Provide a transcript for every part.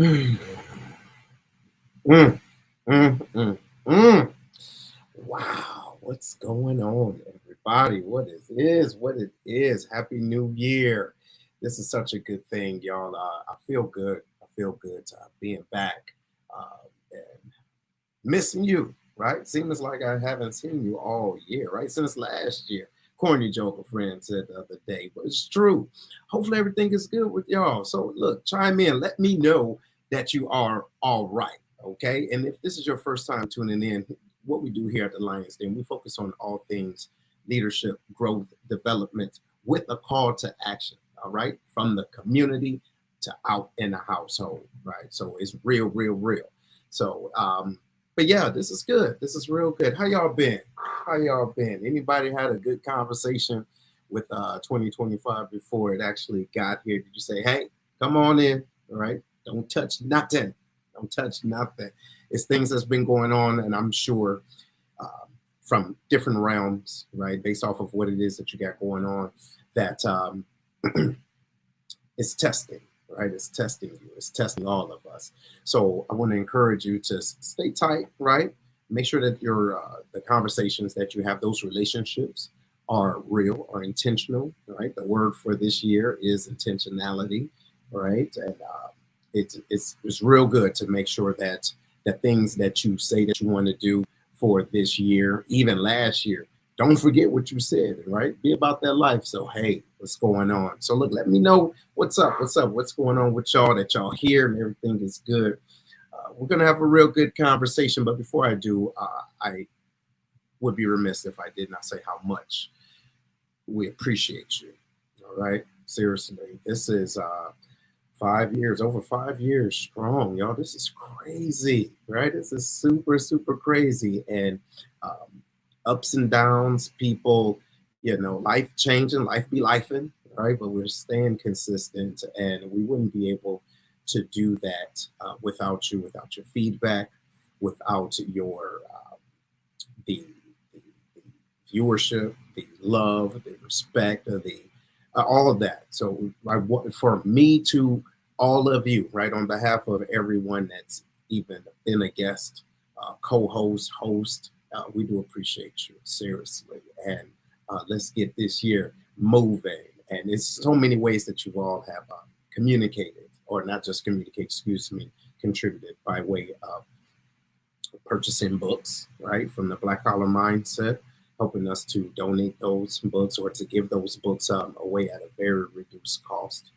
Mm, mm, mm, mm. Wow, what's going on, everybody? What it is. Happy New Year. This is such a good thing, y'all. I feel good. I feel good being back and missing you, right? Seems like I haven't seen you all year, right? Since last year. Corny joke a friend said the other day, but it's true. Hopefully everything is good with y'all. So look, chime in. Let me know that you are all right. Okay. And if this is your first time tuning in, what we do here at the Lions Den, we focus on all things leadership, growth, development with a call to action. All right. From the community to out in the household. Right. So it's real, real, real. So but yeah, this is good. This is real good. How y'all been? How y'all been? Anybody had a good conversation with 2025 before it actually got here? Did you say, hey, come on in? All right. Don't touch nothing. Don't touch nothing. It's things that's been going on, and I'm sure from different realms, right, based off of what it is that you got going on, that it's testing, right? It's testing you. It's testing all of us. So I want to encourage you to stay tight, right? Make sure that your the conversations that you have, those relationships, are real, are intentional, right? The word for this year is intentionality, right? And it's real good to make sure that the things that you say that you want to do for this year, even last year, don't forget what you said, right? Be about that life. So, hey, what's going on? So, look, let me know what's up. What's up? What's going on with y'all that y'all hear and everything is good. We're going to have a real good conversation. But before I do, I would be remiss if I did not say how much we appreciate you. All right. Seriously, this is 5 years, over 5 years strong, y'all. This is crazy, right? This is super, super crazy. And ups and downs, people, life changing, life be lifing, right? But we're staying consistent, and we wouldn't be able to do that without you, without your feedback, without your the, the, the viewership, the love, the respect, the all of that. So I want for me to all of you, right, on behalf of everyone that's even been a guest, co-host, host, we do appreciate you seriously, and let's get this year moving. And it's so many ways that you all have communicated, or not just communicate, excuse me, contributed by way of purchasing books, right, from the Black Collar Mindset, helping us to donate those books or to give those books away at a very reduced cost.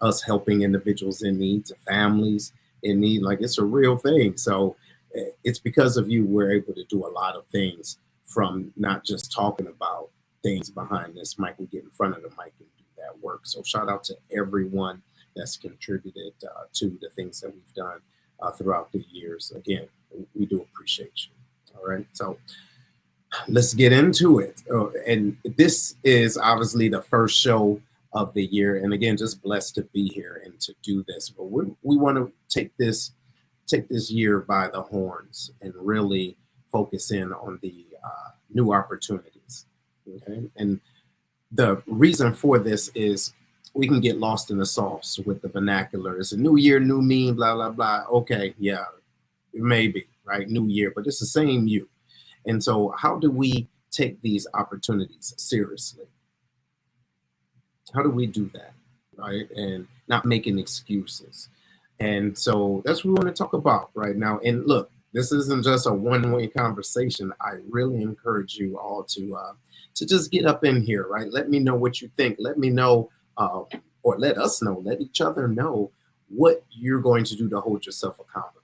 Us helping individuals in need, to families in need, like it's a real thing. So it's because of you we're able to do a lot of things, from not just talking about things behind this mic. We get in front of the mic and do that work. So shout out to everyone that's contributed to the things that we've done throughout the years. Again, we do appreciate you. All right. So let's get into it. And this is obviously the first show of the year. And again, just blessed to be here and to do this. But we want to take this year by the horns and really focus in on the new opportunities. Okay. And the reason for this is we can get lost in the sauce with the vernacular. It's a new year, new me, blah, blah, blah. Okay. Yeah, maybe, right? New year, but it's the same you. And so how do we take these opportunities seriously? How do we do that, right? And not making excuses. And so that's what we want to talk about right now. And look, this isn't just a one-way conversation. I really encourage you all to just get up in here, right? Let me know what you think. Let me know, or let us know, let each other know what you're going to do to hold yourself accountable.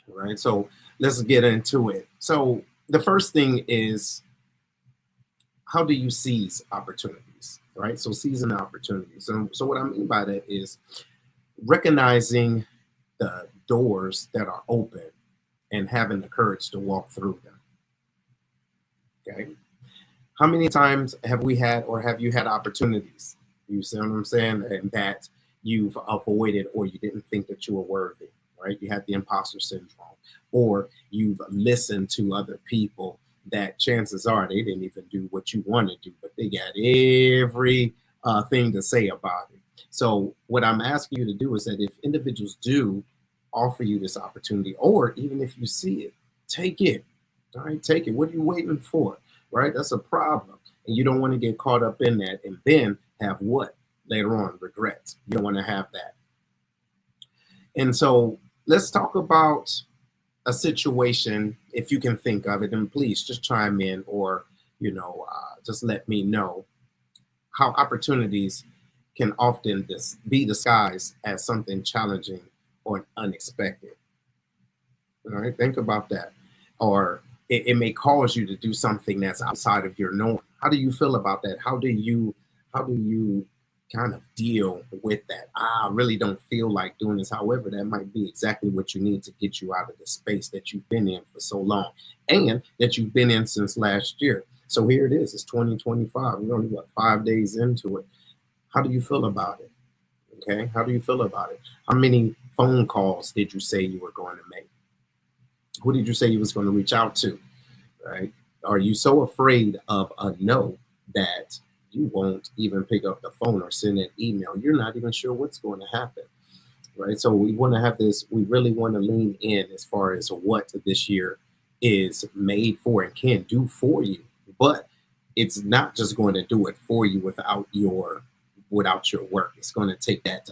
Right. So let's get into it. So the first thing is, how do you seize opportunities? Right. So seizing opportunities. So what I mean by that is recognizing the doors that are open and having the courage to walk through them. Okay. How many times have we had, or have you had opportunities? You see what I'm saying? And that you've avoided, or you didn't think that you were worthy, right? You had the imposter syndrome, or you've listened to other people that chances are they didn't even do what you want to do, but they got every thing to say about it. So what I'm asking you to do is that if individuals do offer you this opportunity, or even if you see it, take it. All right, take it. What are you waiting for? Right? That's a problem. And you don't want to get caught up in that and then have what later on? Regrets. You don't want to have that. And so let's talk about a situation, if you can think of it, and please just chime in, or just let me know how opportunities can often be disguised as something challenging or unexpected. All right, think about that. Or it may cause you to do something that's outside of your norm. How do you feel about that? How do you kind of deal with that? I really don't feel like doing this. However, that might be exactly what you need to get you out of the space that you've been in for so long and that you've been in since last year. So here it is. It's 2025. We're only, what, 5 days into it. How do you feel about it? Okay. How do you feel about it? How many phone calls did you say you were going to make? Who did you say you was going to reach out to? Right? Are you so afraid of a no that you won't even pick up the phone or send an email? You're not even sure what's going to happen. Right? So we want to have this, we really want to lean in as far as what this year is made for and can do for you. But it's not just going to do it for you without your work. It's going to take that.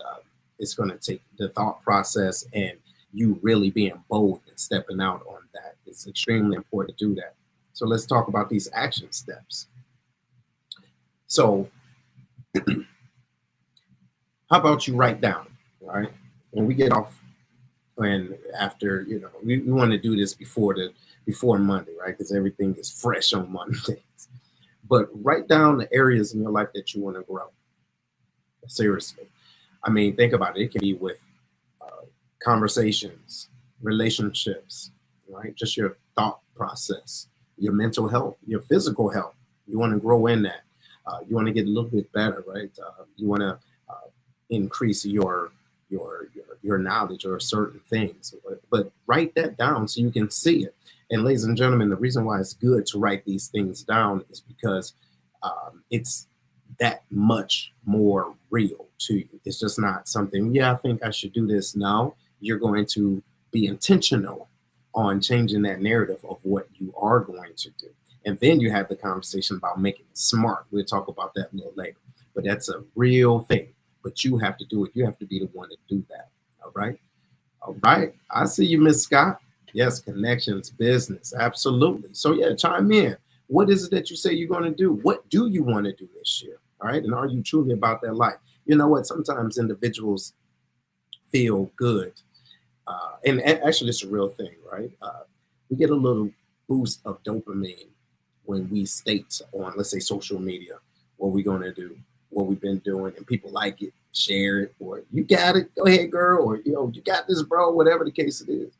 It's going to take the thought process and you really being bold and stepping out on that. It's extremely important to do that. So let's talk about these action steps. So how about you write down, all right? When we get off and after, we want to do this before Monday, right? Because everything is fresh on Mondays. But write down the areas in your life that you want to grow. Seriously. I mean, think about it. It can be with conversations, relationships, right? Just your thought process, your mental health, your physical health. You want to grow in that. You want to get a little bit better, right? You want to increase your knowledge or certain things, but write that down so you can see it. And ladies and gentlemen, the reason why it's good to write these things down is because it's that much more real to you. It's just not something, yeah, I think I should do this now. You're going to be intentional on changing that narrative of what you are going to do. And then you have the conversation about making it smart. We'll talk about that a little later. But that's a real thing. But you have to do it. You have to be the one to do that. All right. All right. I see you, Miss Scott. Yes, connections, business. Absolutely. So yeah, chime in. What is it that you say you're going to do? What do you want to do this year? All right. And are you truly about that life? You know what? Sometimes individuals feel good. And actually, it's a real thing, right? We get a little boost of dopamine when we state on, let's say, social media, what we're going to do, what we've been doing, and people like it, share it, or you got it, go ahead, girl, or you got this, bro, whatever the case it is.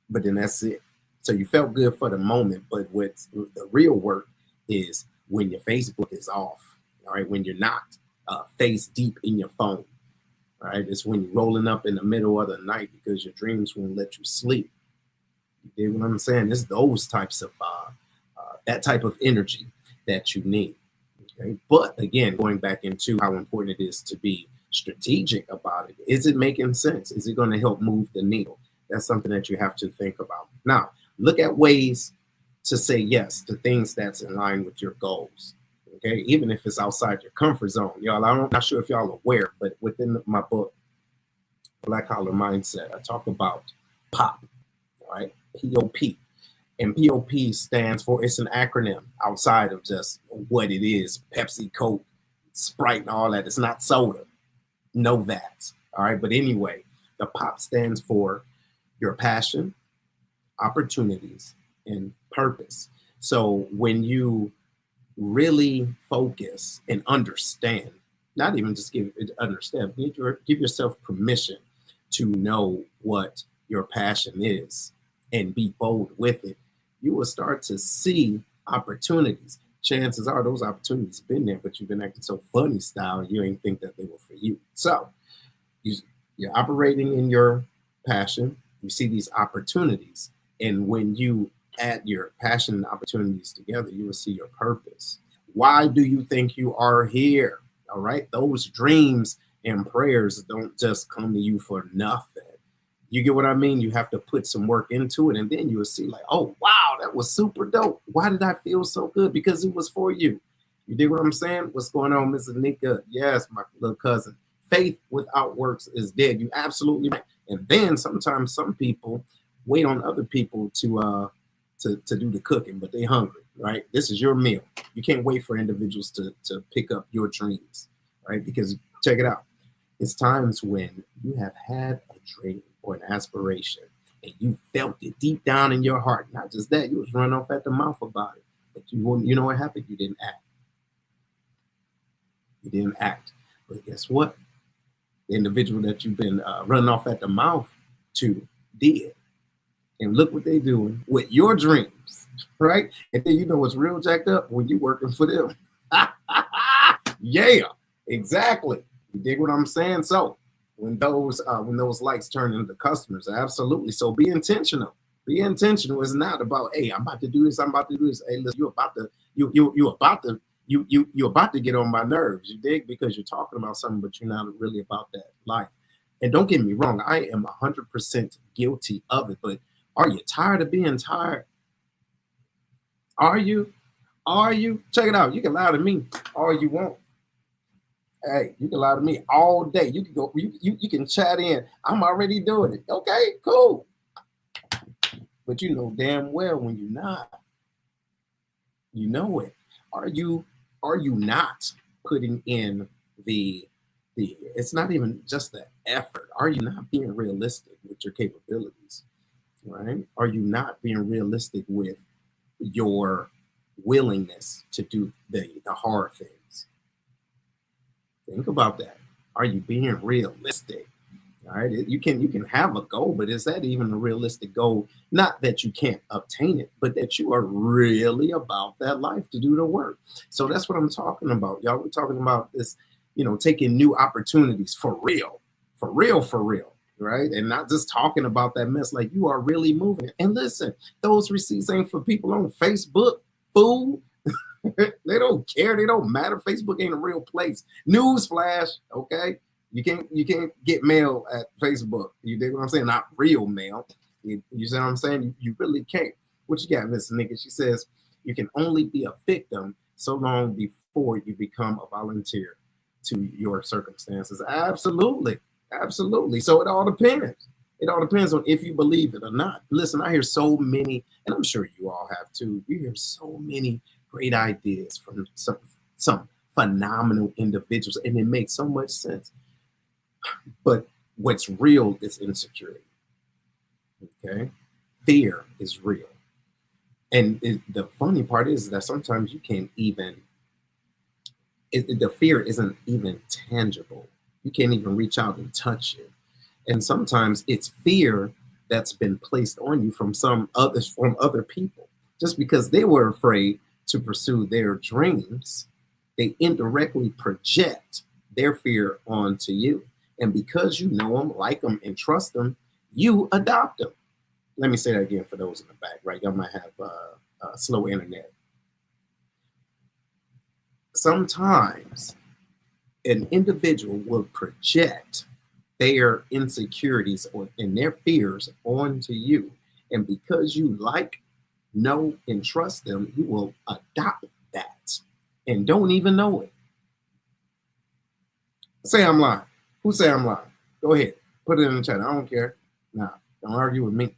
But then that's it. So you felt good for the moment, but what the real work is when your Facebook is off, all right, when you're not face deep in your phone, all right, it's when you're rolling up in the middle of the night because your dreams won't let you sleep. You get what I'm saying? It's those types of that type of energy that you need. Okay? But again, going back into how important it is to be strategic about it. Is it making sense? Is it going to help move the needle? That's something that you have to think about. Now, look at ways to say yes to things that's in line with your goals. Okay, even if it's outside your comfort zone, y'all. I'm not sure if y'all are aware, but within my book, Black Collar Mindset, I talk about POP, right? POP. And POP stands for, it's an acronym outside of just what it is, Pepsi, Coke, Sprite, and all that. It's not soda. Know that. All right. But anyway, the POP stands for your passion, opportunities, and purpose. So when you really focus and understand, not even just understand, give yourself permission to know what your passion is and be bold with it, you will start to see opportunities. Chances are those opportunities been there, but you've been acting so funny style, you ain't think that they were for you. So you're operating in your passion. You see these opportunities. And when you add your passion and opportunities together, you will see your purpose. Why do you think you are here? All right. Those dreams And prayers don't just come to you for nothing. You get what I mean? You have to put some work into it, and then you'll see, like, oh, wow, that was super dope. Why did I feel so good? Because it was for you. You dig what I'm saying? What's going on, Mrs. Nika? Yes, my little cousin. Faith without works is dead. You absolutely right. And then sometimes some people wait on other people to do the cooking, but they hungry, right? This is your meal. You can't wait for individuals to pick up your dreams, right? Because check it out. It's times when you have had a dream or an aspiration and you felt it deep down in your heart. Not just that, you was running off at the mouth about it. But you know what happened? You didn't act. You didn't act. But guess what? The individual that you've been running off at the mouth to did. And look what they're doing with your dreams, right? And then you know what's real jacked up when you're working for them. Yeah, exactly. You dig what I'm saying? So when those likes turn into customers, absolutely. So be intentional. Be intentional. It's not about, hey, I'm about to do this. I'm about to do this. Hey, listen, you about to get on my nerves. You dig? Because you're talking about something, but you're not really about that life. And don't get me wrong, I am 100% guilty of it. But are you tired of being tired? Are you? Are you? Check it out. You can lie to me all you want. Hey, you can lie to me all day. You can go, you can chat in. I'm already doing it. Okay, cool. But you know damn well when you're not. You know it. Are you not putting in the it's not even just the effort. Are you not being realistic with your capabilities? Right? Are you not being realistic with your willingness to do the hard things? Think about that. Are you being realistic? All right. You can have a goal, but is that even a realistic goal? Not that you can't obtain it, but that you are really about that life to do the work. So that's what I'm talking about, y'all. We're talking about this, taking new opportunities for real, for real, for real. Right. And not just talking about that mess, like you are really moving. And listen, those receipts ain't for people on Facebook, fool. They don't care. They don't matter. Facebook ain't a real place. Newsflash, okay? You can't get mail at Facebook. You dig what I'm saying? Not real mail. You see what I'm saying? You really can't. What you got, Miss Nikki? She says you can only be a victim so long before you become a volunteer to your circumstances. Absolutely. Absolutely. So it all depends. It all depends on if you believe it or not. Listen, I hear so many, and I'm sure you all have too. You hear so many great ideas from some phenomenal individuals, and it makes so much sense. But what's real is insecurity. Okay, fear is real, and the funny part is that sometimes you can't even. The fear isn't even tangible. You can't even reach out and touch it, and sometimes it's fear that's been placed on you from other people, just because they were afraid to pursue their dreams. They indirectly project their fear onto you. And because you know them, like them, and trust them, you adopt them. Let me say that again for those in the back, right? Y'all might have slow internet. Sometimes an individual will project their insecurities and their fears onto you. And because you like, know, and trust them, you will adopt that and don't even know it. Say I'm lying. Who say I'm lying? Go ahead. Put it in the chat. I don't care. Nah, don't argue with me.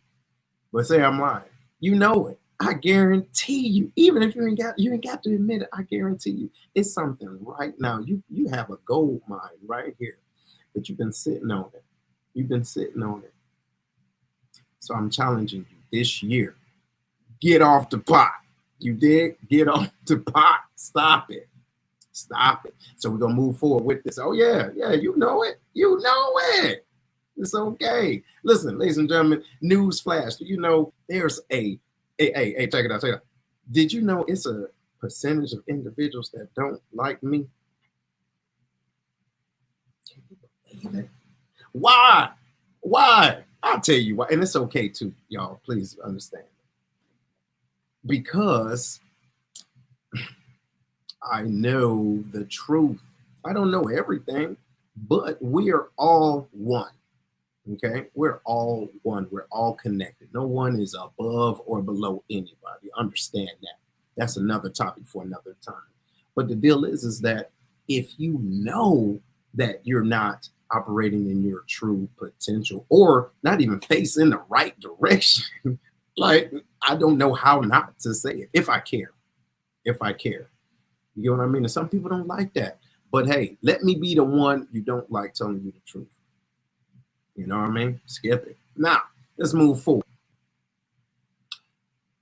But say I'm lying. You know it. I guarantee you. Even if you ain't got to admit it, I guarantee you. It's something right now. You have a gold mine right here. But you've been sitting on it. You've been sitting on it. So I'm challenging you this year. Get off the pot. You did? Get off the pot. Stop it. Stop it. So we're going to move forward with this. Oh, yeah. Yeah, you know it. You know it. It's okay. Listen, ladies and gentlemen, news flash. Do you know there's hey, check it out, check it out. Did you know it's a percentage of individuals that don't like me? Can you believe it? Why? Why? I'll tell you why. And it's okay too, y'all. Please understand. Because I know the truth. I don't know everything, but we are all one. Okay, we're all one. We're all connected. No one is above or below anybody. Understand that. That's another topic for another time. But the deal is that if you know that you're not operating in your true potential or not even facing the right direction, like I don't know how not to say it if I care. If I care. You get what I mean? And some people don't like that. But hey, let me be the one you don't like telling you the truth. You know what I mean? Skip it. Now, let's move forward.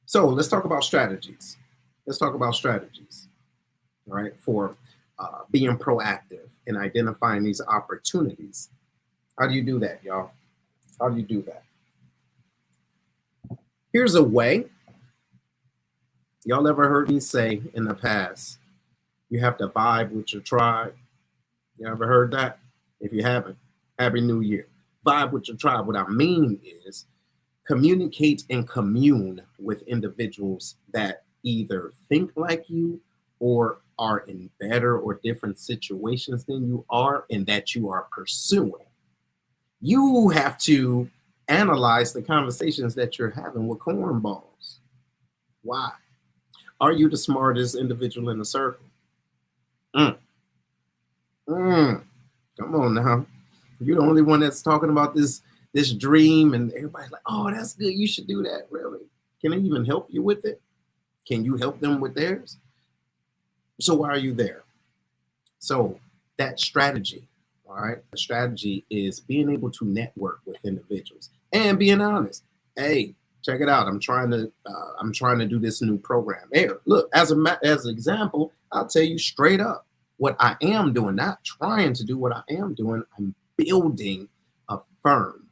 So let's talk about strategies. Let's talk about strategies, all right, for being proactive and identifying these opportunities. How do you do that, y'all? How do you do that? Here's a way. Y'all ever heard me say in the past, you have to vibe with your tribe? You ever heard that? If you haven't, Happy New Year. Vibe with your tribe. What I mean is communicate and commune with individuals that either think like you or are in better or different situations than you are and that you are pursuing. You have to analyze the conversations that you're having with cornballs. Why? Are you the smartest individual in the circle? Mm. Mm. Come on now. You're the only one that's talking about this dream, and everybody's like, "Oh, that's good. You should do that." Really? Can I even help you with it? Can you help them with theirs? So why are you there? So that strategy, all right. The strategy is being able to network with individuals and being honest. Hey, check it out. I'm trying to do this new program. Here, look, as an example, I'll tell you straight up what I am doing. Not trying to do what I am doing. I'm building a firm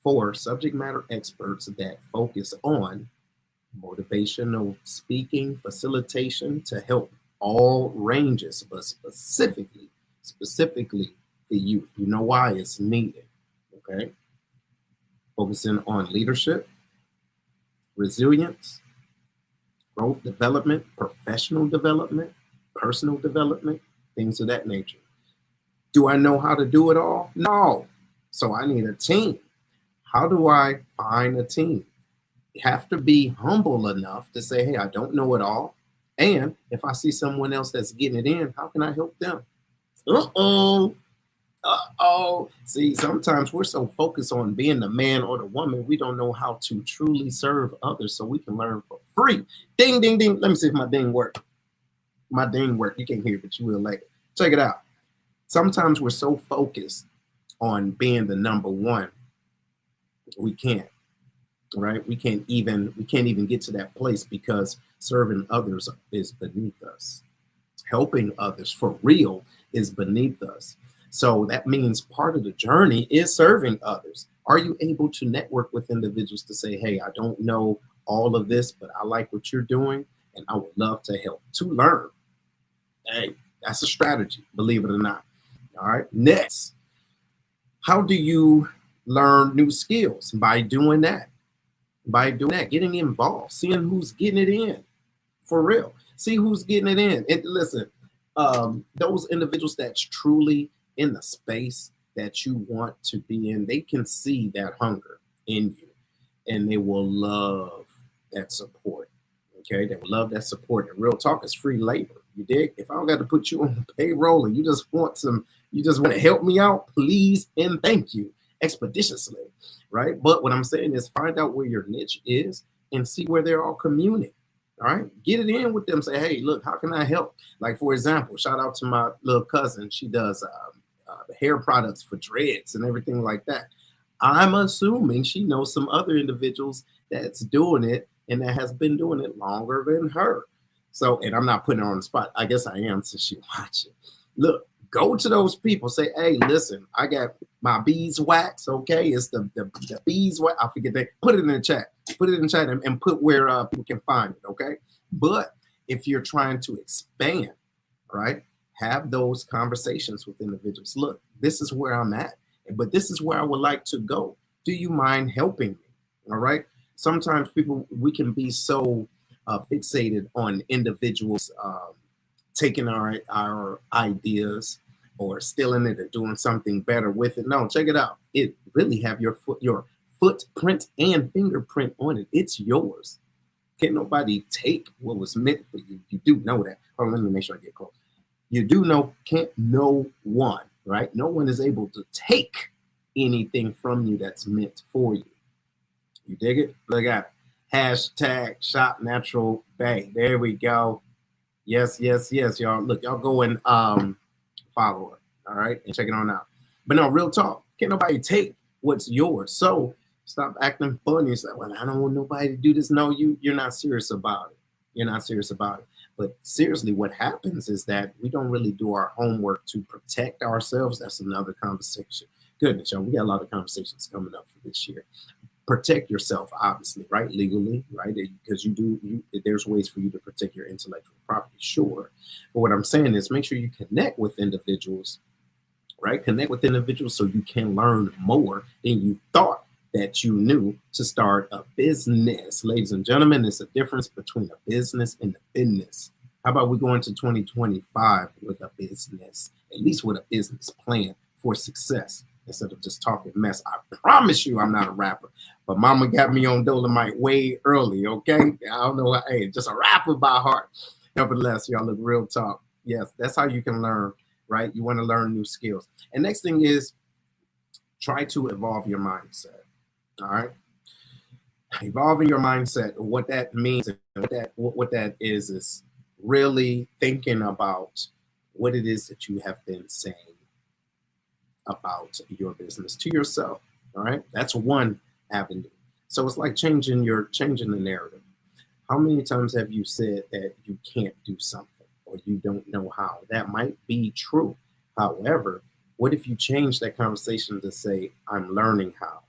for subject matter experts that focus on motivational speaking, facilitation to help all ranges, but specifically the youth. You know why it's needed. Okay. Focusing on leadership, resilience, growth development, professional development, personal development, things of that nature. Do I know how to do it all? No. So I need a team. How do I find a team? You have to be humble enough to say, hey, I don't know it all. And if I see someone else that's getting it in, how can I help them? Uh-oh. Uh-oh. See, sometimes we're so focused on being the man or the woman, we don't know how to truly serve others so we can learn for free. Ding, ding, ding. Let me see if my ding worked. My ding worked. You can't hear it, but you will later. Check it out. Sometimes we're so focused on being the number one, we can't. Right? We can't even get to that place because serving others is beneath us. Helping others for real is beneath us. So that means part of the journey is serving others. Are you able to network with individuals to say, hey, I don't know all of this, but I like what you're doing and I would love to help to learn? Hey, that's a strategy, believe it or not. All right. Next, how do you learn new skills? By doing that. By doing that, getting involved, seeing who's getting it in for real. See who's getting it in. And listen, those individuals that's truly in the space that you want to be in, they can see that hunger in you and they will love that support. Okay, they will love that support. And real talk is free labor. You dig? If I don't got to put you on the payroll and you just want to help me out, please and thank you expeditiously, right? But what I'm saying is find out where your niche is and see where they're all communing. All right, get it in with them. Say, hey, look, how can I help? Like for example, shout out to my little cousin. She does hair products for dreads and everything like that. I'm assuming she knows some other individuals that's doing it and that has been doing it longer than her. So, and I'm not putting her on the spot. I guess I am since she watching. Look, go to those people. Say, hey, listen, I got my beeswax. Okay, it's the beeswax. I forget that. Put it in the chat. Put it in the chat and put where people can find it. Okay, but if you're trying to expand, right, have those conversations with individuals. Look, this is where I'm at, but this is where I would like to go. Do you mind helping me? All right. Sometimes we can be so fixated on individuals taking our ideas or stealing it or doing something better with it. No, check it out. It really have your footprint and fingerprint on it. It's yours. Can't nobody take what was meant for you. You do know that. Hold on, let me make sure I get close. You do know, can't no one, right? No one is able to take anything from you that's meant for you. You dig it? Look at it. Hashtag shop natural bay. There we go. Yes, yes, yes, y'all. Look, y'all go and follow her. All right, and check it on out. But no, real talk. Can't nobody take what's yours. So stop acting funny. It's like, well, I don't want nobody to do this. No, you're not serious about it. You're not serious about it. But seriously, what happens is that we don't really do our homework to protect ourselves. That's another conversation. Goodness, y'all, we got a lot of conversations coming up for this year. Protect yourself, obviously, right? Legally, right? Because there's ways for you to protect your intellectual property, sure. But what I'm saying is make sure you connect with individuals, right? Connect with individuals so you can learn more than you thought that you knew to start a business. Ladies and gentlemen, there's a difference between a business and a business. How about we go into 2025 with a business, at least with a business plan for success instead of just talking mess. I promise you I'm not a rapper, but mama got me on Dolomite way early, okay? I don't know, hey, just a rapper by heart. Nevertheless, y'all, look, real talk. Yes, that's how you can learn, right? You want to learn new skills. And next thing is try to evolve your mindset. All right, evolving your mindset. What that means, and what that is really thinking about what it is that you have been saying about your business to yourself. All right, that's one avenue. So it's like changing the narrative. How many times have you said that you can't do something or you don't know how? That might be true. However, what if you change that conversation to say, I'm learning how?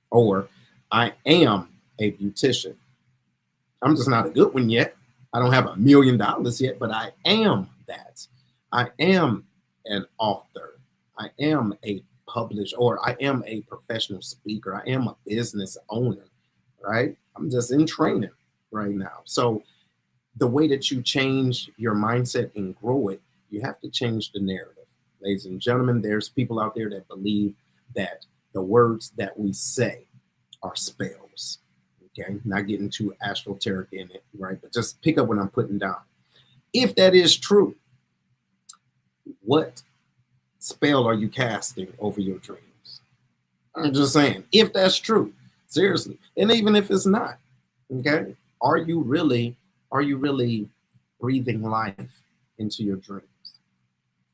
Or I am a beautician. I'm just not a good one yet. I don't have $1 million yet, but I am that. I am an author. I am a publisher, or I am a professional speaker. I am a business owner, right? I'm just in training right now. So the way that you change your mindset and grow it, you have to change the narrative. Ladies and gentlemen, there's people out there that believe that the words that we say are spells. Okay, not getting too esoteric in it, right? But just pick up what I'm putting down. If that is true, what spell are you casting over your dreams? I'm just saying, if that's true, seriously, and even if it's not, okay, are you really breathing life into your dreams?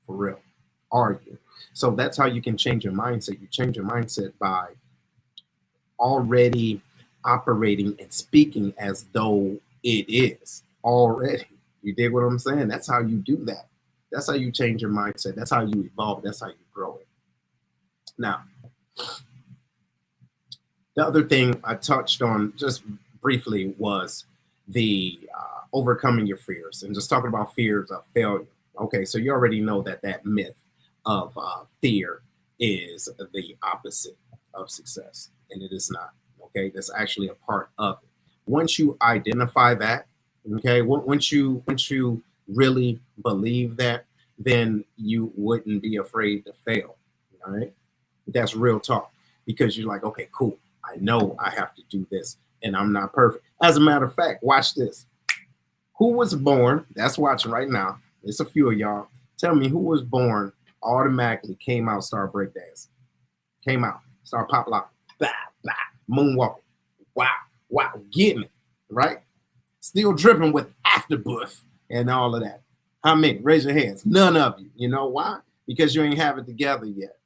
For real, are you? So that's how you can change your mindset. You change your mindset by already operating and speaking as though it is already. You dig what I'm saying? That's how you do that. That's how you change your mindset. That's how you evolve. That's how you grow it. Now, the other thing I touched on just briefly was the overcoming your fears and just talking about fears of failure. Okay, so you already know that myth of fear is the opposite of success, and it is not. Okay, that's actually a part of it. Once you identify that, okay, once you really believe that, then you wouldn't be afraid to fail. All right, that's real talk, because you're like, okay, cool. I know I have to do this, and I'm not perfect. As a matter of fact, watch this. Who was born? That's watching right now. It's a few of y'all. Tell me who was born automatically came out, start breakdancing, came out, start pop lock, blah blah, moonwalking, wow, wow, getting it right. Still dripping with afterbirth and all of that. How many? Raise your hands. None of you. You know why? Because you ain't have it together yet.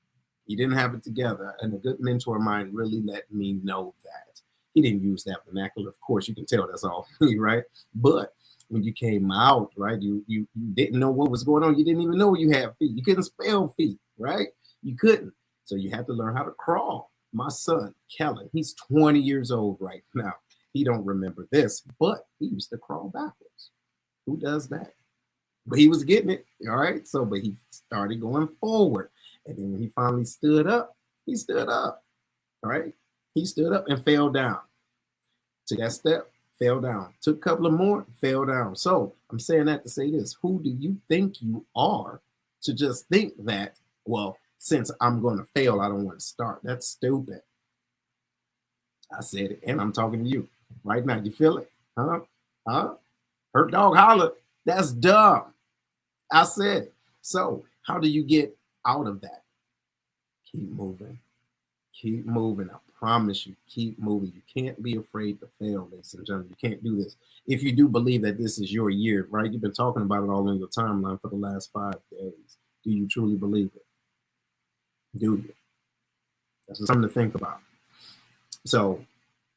You didn't have it together. And a good mentor of mine really let me know that. He didn't use that vernacular. Of course, you can tell that's all me, right? But when you came out, right, you didn't know what was going on. You didn't even know you had feet. You couldn't spell feet, right? You couldn't. So you had to learn how to crawl. My son, Kellen, he's 20 years old right now. He don't remember this, but he used to crawl backwards. Who does that? But he was getting it, all right? So, but he started going forward. And then when he finally stood up, he stood up, all right? He stood up and fell down. Took that step, fell down. Took a couple of more, fell down. So I'm saying that to say this. Who do you think you are to just think that, well, since I'm going to fail, I don't want to start. That's stupid. I said it, and I'm talking to you right now. You feel it? Huh? Huh? Hurt dog holler. That's dumb. I said it. So, how do you get out of that? Keep moving. Keep moving. I promise you, keep moving. You can't be afraid to fail, ladies and gentlemen. You can't do this. If you do believe that this is your year, right? You've been talking about it all on your timeline for the last 5 days. Do you truly believe it? Do you? That's something to think about. So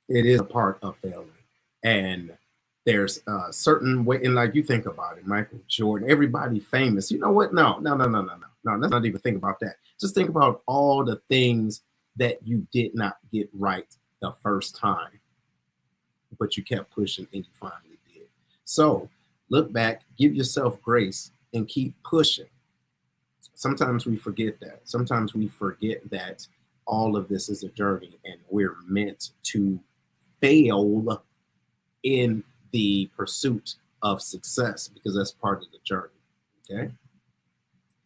it is a part of failing. And there's a certain way, and like you think about it, Michael Jordan, everybody famous. You know what? No. Let's not even think about that. Just think about all the things that you did not get right the first time, but you kept pushing and you finally did. So look back, give yourself grace, and keep pushing. Sometimes we forget that. Sometimes we forget that all of this is a journey and we're meant to fail in the pursuit of success because that's part of the journey. Okay.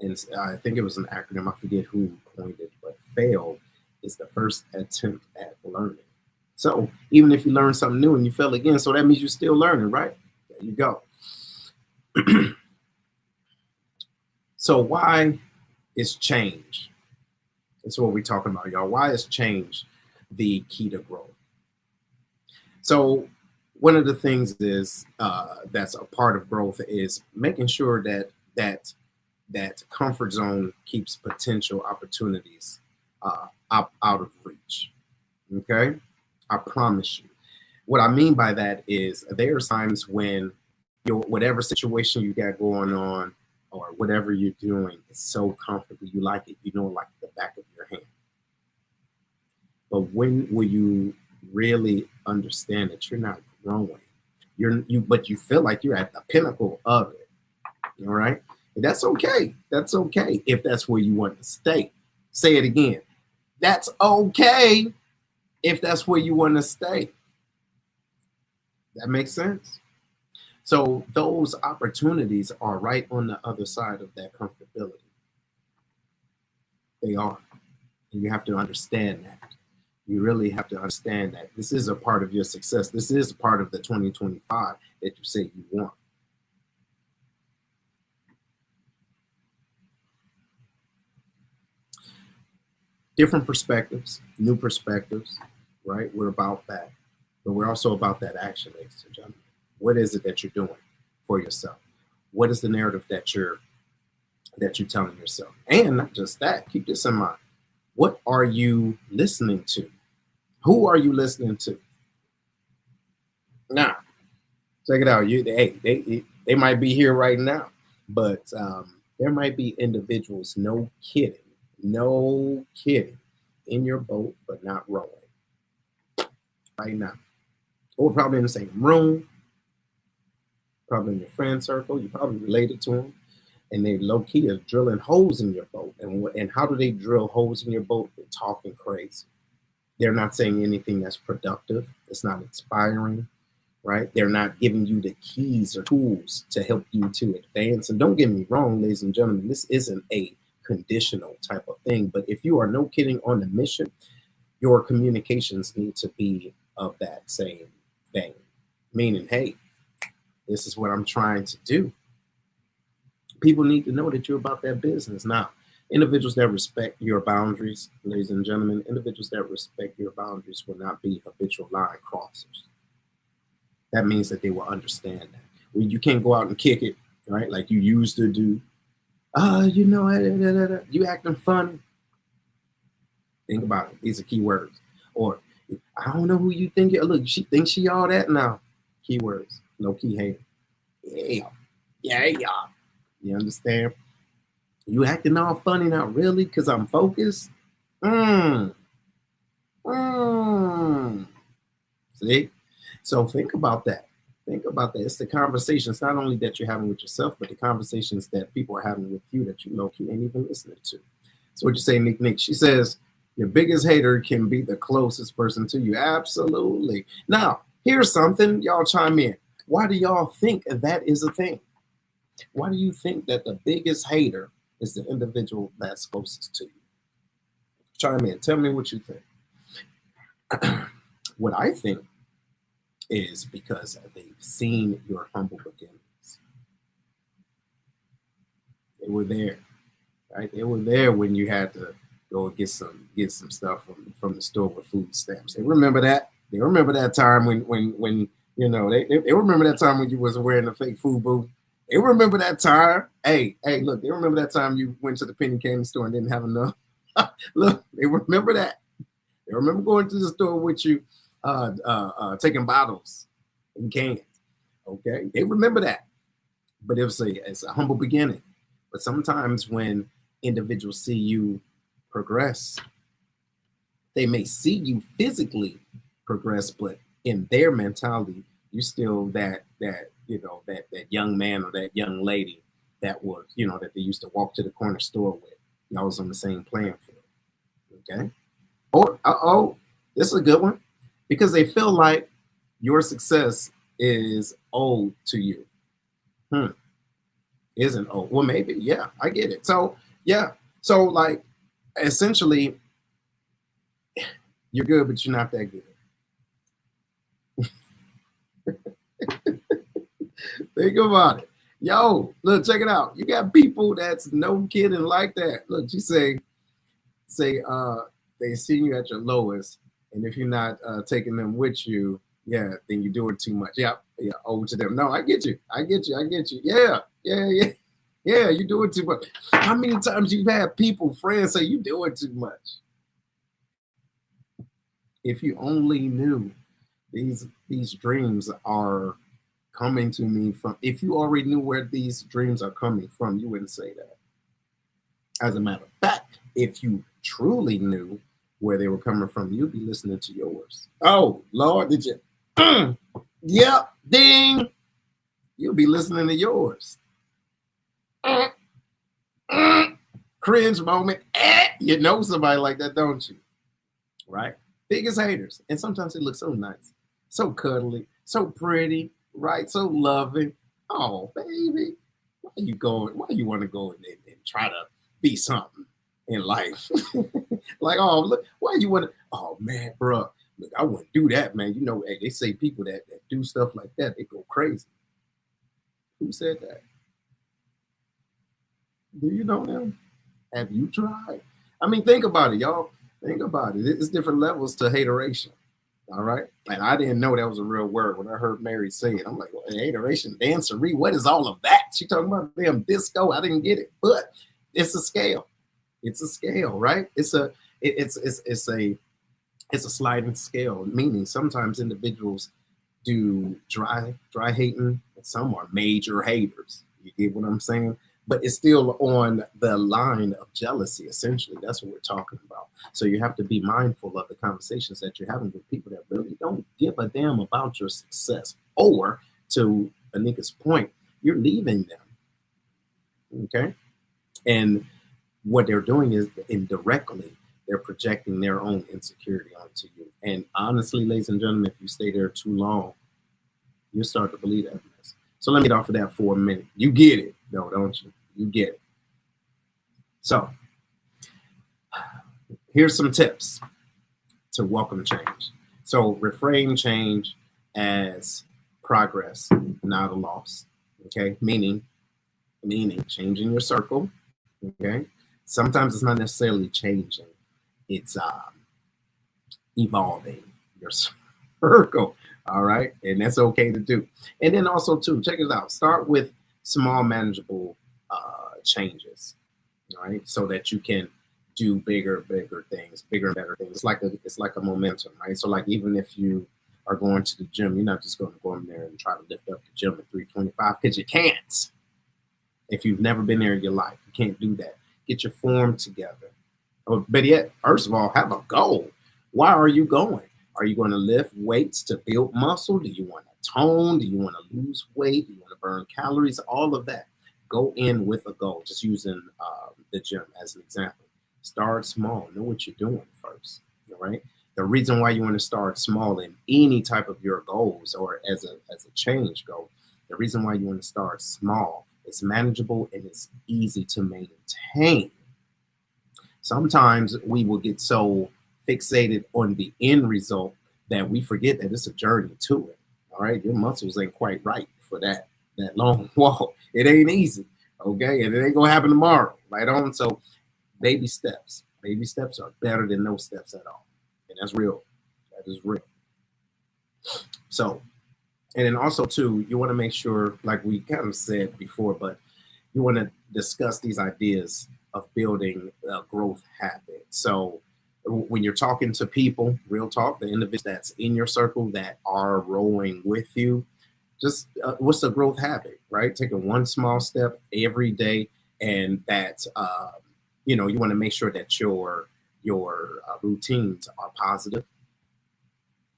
And I think it was an acronym, I forget who coined it, but fail is the first attempt at learning. So even if you learn something new and you fail again, so that means you're still learning, right? There you go. So why is change? That's what we're talking about, y'all. Why is change the key to growth? So one of the things is that's a part of growth is making sure that comfort zone keeps potential opportunities out of reach. Okay, I promise you. What I mean by that is there's times when whatever situation you got going on or whatever you're doing is so comfortable, you like it, you know, like the back of your hand. But when will you really understand that you're not growing? But you feel like you're at the pinnacle of it. All right. And that's okay. That's okay if that's where you want to stay. Say it again. That's okay if that's where you want to stay. That makes sense. So those opportunities are right on the other side of that comfortability. They are. And you have to understand that. You really have to understand that this is a part of your success. This is a part of the 2025 that you say you want. Different perspectives, new perspectives, right? We're about that. But we're also about that action, ladies and gentlemen. What is it that you're doing for yourself? What is the narrative that you're telling yourself? And not just that, keep this in mind. What are you listening to? Who are you listening to? Now, check it out. They might be here right now, but there might be individuals, no kidding, in your boat, but not rowing right now. Or probably in the same room, probably in your friend circle. You're probably related to them, and they low key are drilling holes in your boat. And how do they drill holes in your boat? They're talking crazy. They're not saying anything that's productive. It's not inspiring, right? They're not giving you the keys or tools to help you to advance. And don't get me wrong, ladies and gentlemen, this isn't a conditional type of thing. But if you are no kidding on the mission, your communications need to be of that same vein. Meaning, hey, this is what I'm trying to do. People need to know that you're about that business. Now, individuals that respect your boundaries, ladies and gentlemen, individuals that respect your boundaries will not be habitual line crossers. That means that they will understand that. When you can't go out and kick it, right? Like you used to do. You acting funny. Think about it. These are key words. Or I don't know who you think. Look, she thinks she all that now. Keywords. Low key hater. Yeah. You understand? You acting all funny now, really? Because I'm focused? See? So think about that. Think about that. It's the conversations, not only that you're having with yourself, but the conversations that people are having with you that you low-key ain't even listening to. So what you say, Nick? She says, your biggest hater can be the closest person to you. Absolutely. Now, here's something. Y'all chime in. Why do y'all think that is a thing? Why do you think that the biggest hater is the individual that's closest to you. Chime in. Tell me what you think. What I think is because they've seen your humble beginnings. They were there, right? They were there when you had to go and get some stuff from the store with food stamps. They remember that. They remember that time when they remember that time when you was wearing a fake food booth. They remember that time. Hey, look, they remember that time you went to the penny candy store and didn't have enough. Look, they remember that. They remember going to the store with you, taking bottles and cans. Okay, they remember that. But it's a humble beginning. But sometimes when individuals see you progress, they may see you physically progress, but in their mentality, you still that young man or that young lady that was that they used to walk to the corner store with. Y'all was on the same playing field. Okay. Or this is a good one because they feel like your success is owed to you. Isn't owed. Well, maybe. Yeah, I get it. So yeah. So like essentially you're good, but you're not that good. Think about it. Yo, look, check it out. You got people that's no kidding like that. Look, you say they see you at your lowest, and if you're not taking them with you, yeah, then you're doing too much. Yeah, over to them. No, I get you. Yeah. Yeah, you're doing too much. How many times you've had people, friends say you doing too much? If you only knew these dreams are coming to me from, if you already knew where these dreams are coming from, you wouldn't say that. As a matter of fact, if you truly knew where they were coming from, you'd be listening to yours. Oh, Lord, did you? Yep, ding. You'll be listening to yours. Cringe moment. You know somebody like that, don't you? Right? Biggest haters. And sometimes it looks so nice, so cuddly, so pretty, right? So loving. Oh, baby. Why you going? Why you want to go and try to be something in life? Like, oh, look, why you want to? Oh, man, bro. Look, I wouldn't do that, man. You know, hey, they say people that do stuff like that, they go crazy. Who said that? Do you know them? Have you tried? I mean, think about it, y'all. Think about it. It's different levels to hateration. All right. And I didn't know that was a real word when I heard Mary say it. I'm like, well, hateration, dancery, what is all of that? She talking about damn disco. I didn't get it. But it's a scale. It's a scale, right? It's a sliding scale, meaning sometimes individuals do dry hating, and some are major haters. You get what I'm saying? But it's still on the line of jealousy, essentially. That's what we're talking about. So you have to be mindful of the conversations that you're having with people that really don't give a damn about your success. Or, to Anika's point, you're leaving them. Okay? And what they're doing is indirectly, they're projecting their own insecurity onto you. And honestly, ladies and gentlemen, if you stay there too long, you'll start to believe that mess. So let me get off of that for a minute. You get it, though, don't you? You get it. So here's some tips to welcome change. So reframe change as progress, not a loss. Okay, meaning changing your circle. Okay, sometimes it's not necessarily changing; it's evolving your circle. All right, and that's okay to do. And then also too, check it out. Start with small, manageable changes. All right, so that you can do bigger things, bigger and better things. It's like a momentum, right? So like even if you are going to the gym, you're not just going to go in there and try to lift up the gym at 325 because you can't. If you've never been there in your life, you can't do that. Get your form together. Or better yet, first of all, have a goal. Why are you going? Are you going to lift weights to build muscle? Do you want to tone? Do you want to lose weight? Do you want to burn calories? All of that. Go in with a goal. Just using the gym as an example. Start small. Know what you're doing first. All right. The reason why you want to start small in any type of your goals or as a change goal, the reason why you want to start small it's manageable, and it's easy to maintain. Sometimes we will get so fixated on the end result that we forget that it's a journey to it. All right, your muscles ain't quite right for that long walk. It ain't easy, okay, and it ain't gonna happen tomorrow. Right on. So baby steps. Baby steps are better than no steps at all, and that's real. That is real. So, and then also too, you want to make sure, like we kind of said before, but you want to discuss these ideas of building a growth habit. So when you're talking to people, real talk, the individuals that's in your circle that are rolling with you, just what's the growth habit, right? Taking one small step every day, and that you want to make sure that your routines are positive,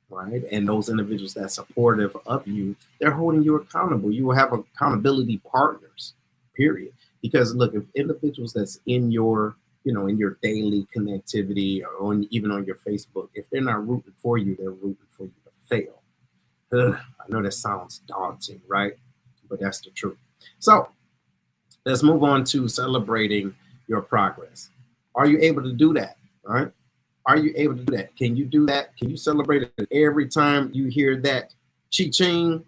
right? And those individuals that are supportive of you, they're holding you accountable. You will have accountability partners, period. Because look, if individuals that's in your, in your daily connectivity or even on your Facebook, if they're not rooting for you, they're rooting for you to fail. Ugh, I know that sounds daunting, right? But that's the truth. So let's move on to celebrating your progress. Are you able to do that? All right. Are you able to do that? Can you do that? Can you celebrate it every time you hear that chi-ching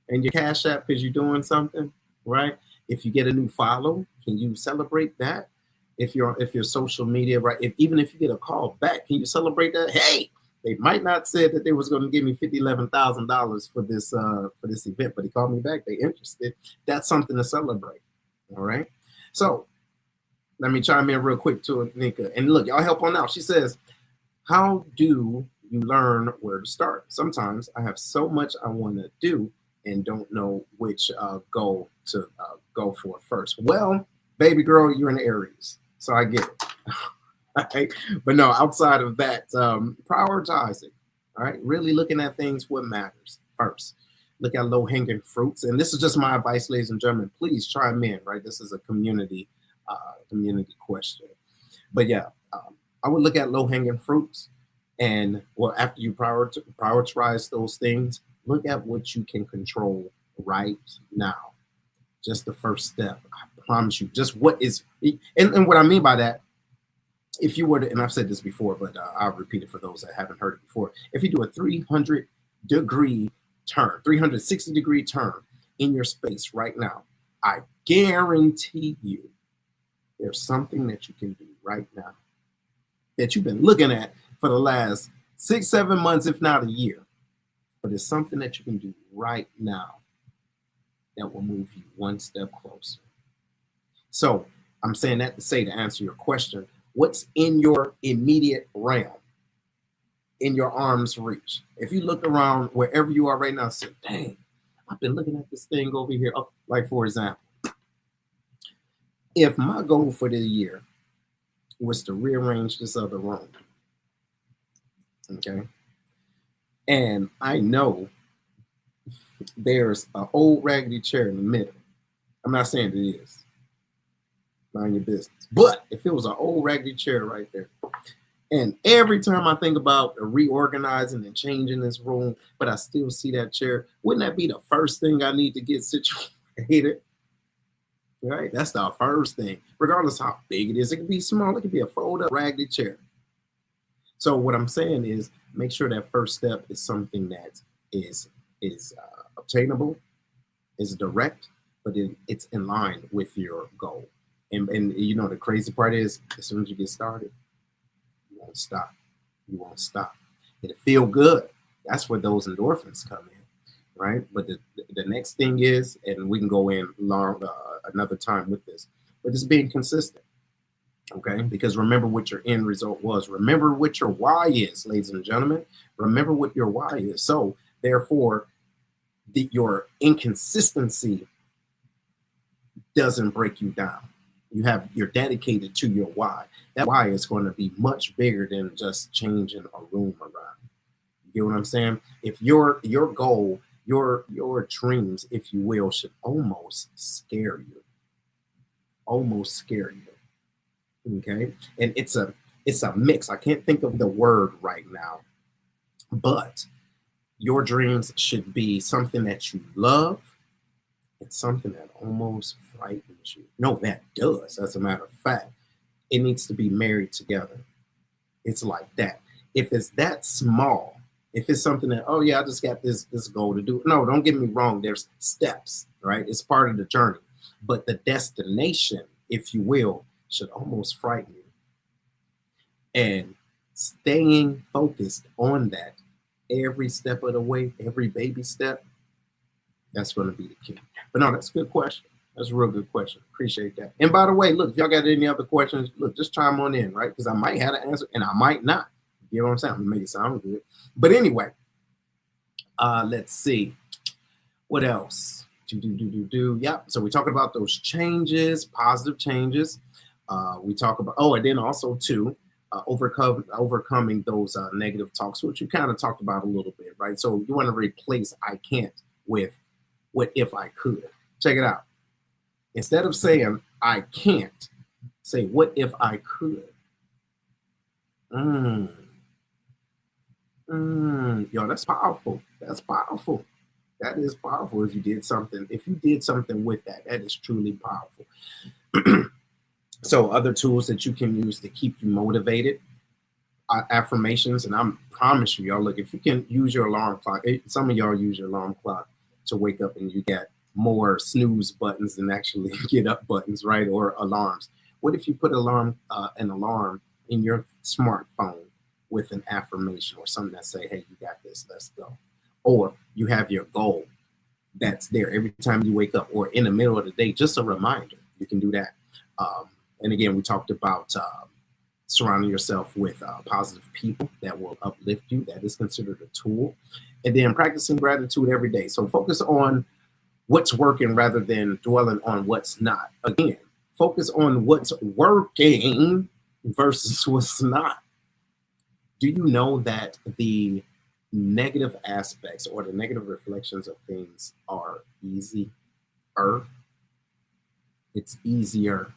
and your cash app because you're doing something, right? If you get a new follow, can you celebrate that? If your social media, right? Even if you get a call back, can you celebrate that? Hey, they might not say that they was going to give me $11,000 for this event, but they called me back. They interested. That's something to celebrate. All right. So let me chime in real quick to Nika. And look, y'all help on out. She says, how do you learn where to start? Sometimes I have so much I want to do and don't know which goal to go for first. Well, baby girl, you're in Aries, so I get it. Right? But no, outside of that, prioritizing, all right? Really looking at things, what matters first. Look at low-hanging fruits. And this is just my advice, ladies and gentlemen. Please chime in, right? This is a community question. But yeah, I would look at low-hanging fruits. And well, after you prioritize those things, look at what you can control right now. Just the first step. I promise you. Just what is, and what I mean by that, if you were to, and I've said this before, but I'll repeat it for those that haven't heard it before. If you do a 300-degree turn, 360-degree turn in your space right now, I guarantee you there's something that you can do right now that you've been looking at for the last 6-7 months, if not a year. But it's something that you can do right now that will move you one step closer. So I'm saying that to answer your question, what's in your immediate realm, in your arm's reach? If you look around wherever you are right now, say, dang, I've been looking at this thing over here. Oh, like, for example, if my goal for the year was to rearrange this other room, okay, and I know there's an old raggedy chair in the middle. I'm not saying it is. Mind your business. But if it was an old raggedy chair right there, and every time I think about reorganizing and changing this room, but I still see that chair, wouldn't that be the first thing I need to get situated? Right? That's the first thing. Regardless how big it is, it could be small, it could be a fold-up raggedy chair. So what I'm saying is, make sure that first step is something that is obtainable, is direct, but it's in line with your goal. And the crazy part is, as soon as you get started, you won't stop. You won't stop. It'll feel good. That's where those endorphins come in, right? But the next thing is, and we can go in long another time with this, but it's being consistent. Okay, because remember what your end result was. Remember what your why is, ladies and gentlemen. Remember what your why is. So therefore, your inconsistency doesn't break you down. You're dedicated to your why. That why is going to be much bigger than just changing a room around. You get what I'm saying? If your goal, your dreams, if you will, should almost scare you. Almost scare you. Okay, and it's a mix. I can't think of the word right now, but your dreams should be something that you love It's something that almost frightens you. No, that does. As a matter of fact, it needs to be married together. It's like that. If it's that small, if it's something that, oh yeah, I just got this goal to do. No, don't get me wrong. There's steps, right? It's part of the journey. But the destination, if you will, should almost frighten you. And staying focused on that every step of the way, every baby step, that's going to be the key. But no, that's a good question. That's a real good question. Appreciate that. And by the way, look, if y'all got any other questions, look, just chime on in, right? Because I might have an answer and I might not. You know what I'm saying? I'm gonna make it sound good. But anyway, let's see. What else? Yep. So we're talking about those changes, positive changes. We talk about, oh, and then also too, overcoming those negative talks, which you kind of talked about a little bit, right? So you want to replace I can't with what if I could. Check it out. Instead of saying I can't, say what if I could. Yo, that's powerful. That's powerful. That is powerful. If you did something with that, that is truly powerful. So other tools that you can use to keep you motivated, affirmations, and I promise you, y'all, look, if you can use your alarm clock, some of y'all use your alarm clock to wake up and you get more snooze buttons than actually get up buttons, right? Or alarms. What if you put an alarm in your smartphone with an affirmation or something that say, hey, you got this, let's go. Or you have your goal that's there every time you wake up or in the middle of the day, just a reminder. You can do that. And again, we talked about surrounding yourself with positive people that will uplift you. That is considered a tool. And then practicing gratitude every day. So focus on what's working rather than dwelling on what's not. Again, focus on what's working versus what's not. Do you know that the negative aspects or the negative reflections of things are easier? It's easier.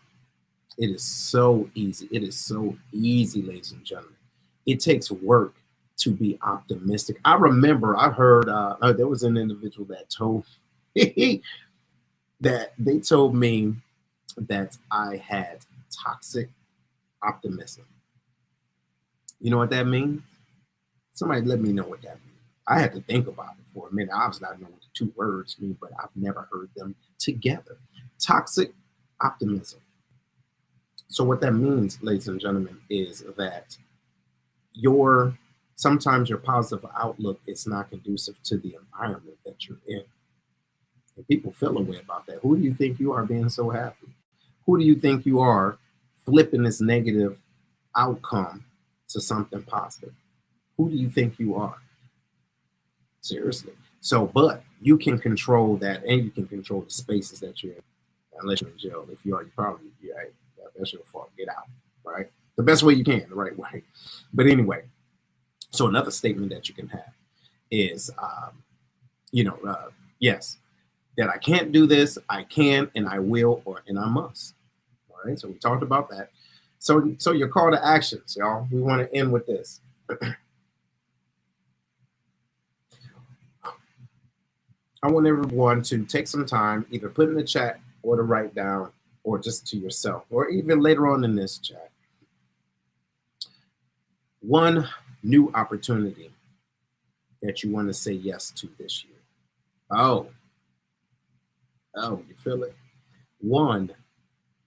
It is so easy. It is so easy, ladies and gentlemen. It takes work to be optimistic. I remember I heard there was an individual that told me that they told me that I had toxic optimism. You know what that means? Somebody let me know what that means. I had to think about it for a minute. Obviously, I know what the two words mean, but I've never heard them together. Toxic optimism. So what that means, ladies and gentlemen, is that sometimes your positive outlook is not conducive to the environment that you're in. And people feel a way about that. Who do you think you are being so happy? Who do you think you are flipping this negative outcome to something positive? Who do you think you are? Seriously. So, but you can control that and you can control the spaces that you're in. Unless you're in jail. If you are, that's your fault. Get out, right? The best way you can, the right way. But anyway, so another statement that you can have is, yes, that I can't do this, I can, and I will, and I must. All right, so we talked about that. So your call to actions, y'all. We want to end with this. I want everyone to take some time, either put in the chat or to write down, or just to yourself, or even later on in this chat. One new opportunity that you want to say yes to this year. Oh, you feel it? One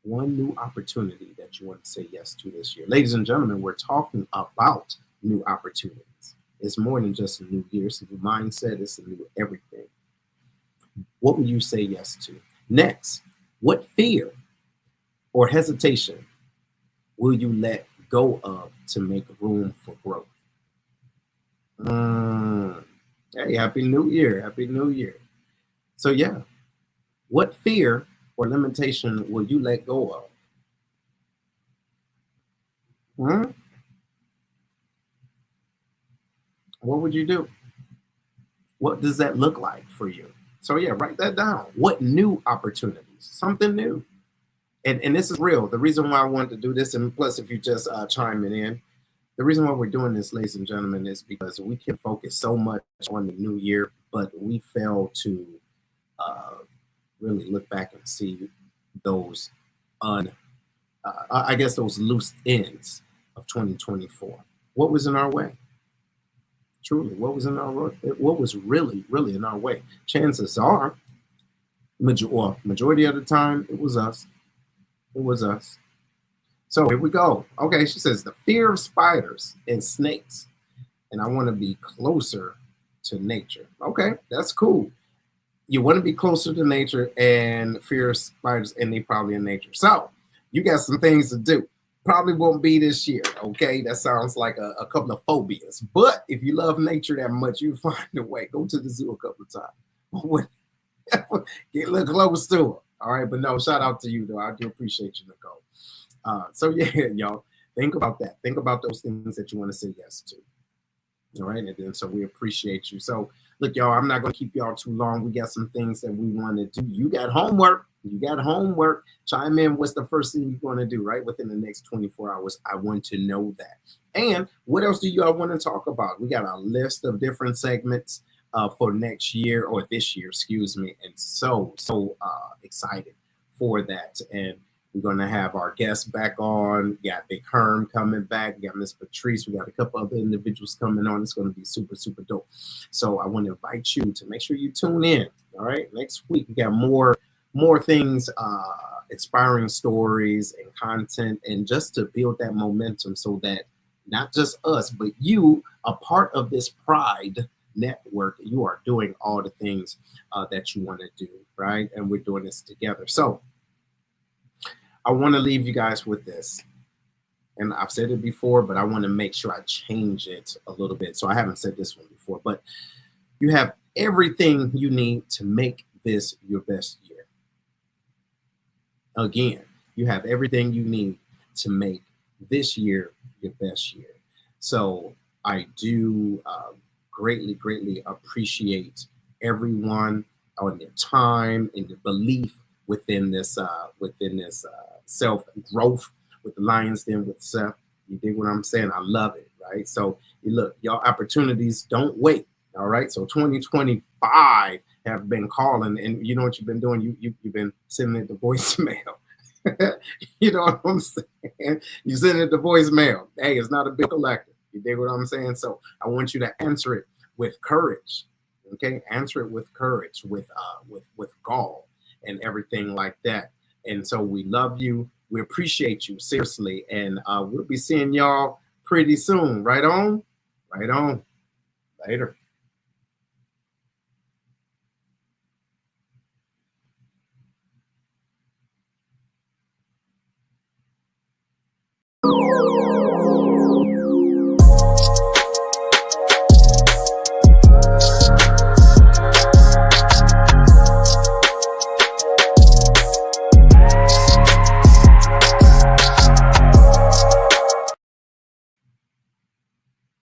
new opportunity that you want to say yes to this year. Ladies and gentlemen, we're talking about new opportunities. It's more than just a new year. It's a new mindset. It's a new everything. What would you say yes to? Next, what fear or hesitation will you let go of to make room for growth? Hey, Happy New Year. Happy New Year. So yeah, what fear or limitation will you let go of? What would you do? What does that look like for you? So yeah, write that down. What new opportunities? Something new. And this is real. The reason why I wanted to do this, and plus if you just chiming in, the reason why we're doing this, ladies and gentlemen, is because we can focus so much on the new year, but we fail to really look back and see those un I guess those loose ends of 2024. What was in our way? Truly, what was in our way? What was really in our way? Chances are, majority of the time, it was us. It was us. So here we go. Okay, she says the fear of spiders and snakes, and I want to be closer to nature. Okay, that's cool. You want to be closer to nature and fear spiders, and they probably in nature. So you got some things to do. Probably won't be this year. Okay, that sounds like a couple of phobias. But if you love nature that much, you find a way. Go to the zoo a couple of times. Get a little close to it. All right, but no, shout out to you though. I do appreciate you, Nicole. So yeah, y'all, think about that. Think about those things that you want to say yes to. All right, and then so we appreciate you. So look, y'all, I'm not going to keep y'all too long. We got some things that we want to do. You got homework. You got homework. Chime in. What's the first thing you're going to do, right? Within the next 24 hours. I want to know that. And what else do y'all want to talk about? We got a list of different segments for next year, or this year, excuse me. And so excited for that. And we're going to have our guests back on. We got Big Herm coming back. We got Miss Patrice. We got a couple other individuals coming on. It's going to be super dope. So I want to invite you to make sure you tune in. All right. Next week, we got more things, inspiring stories and content, and just to build that momentum so that not just us, but you, a part of this Pride network, you are doing all the things that you want to do. Right. And we're doing this together. So I want to leave you guys with this. And I've said it before, but I want to make sure I change it a little bit. So I haven't said this one before, but you have everything you need to make this your best year. Again, you have everything you need to make this year your best year. So I do greatly appreciate everyone on their time and the belief within this self growth with the Lions Den with Seth. You dig what I'm saying? I love it, right? So look, y'all opportunities don't wait. All right. So 2025 have been calling, and you know what you've been doing? You've been sending it the voicemail. You know what I'm saying? You send it the voicemail. Hey, it's not a big collector. You dig what I'm saying? So I want you to answer it with courage. Okay, answer it with courage, with gall and everything like that. And so we love you. We appreciate you, seriously. And we'll be seeing y'all pretty soon. Right on? Right on. Later.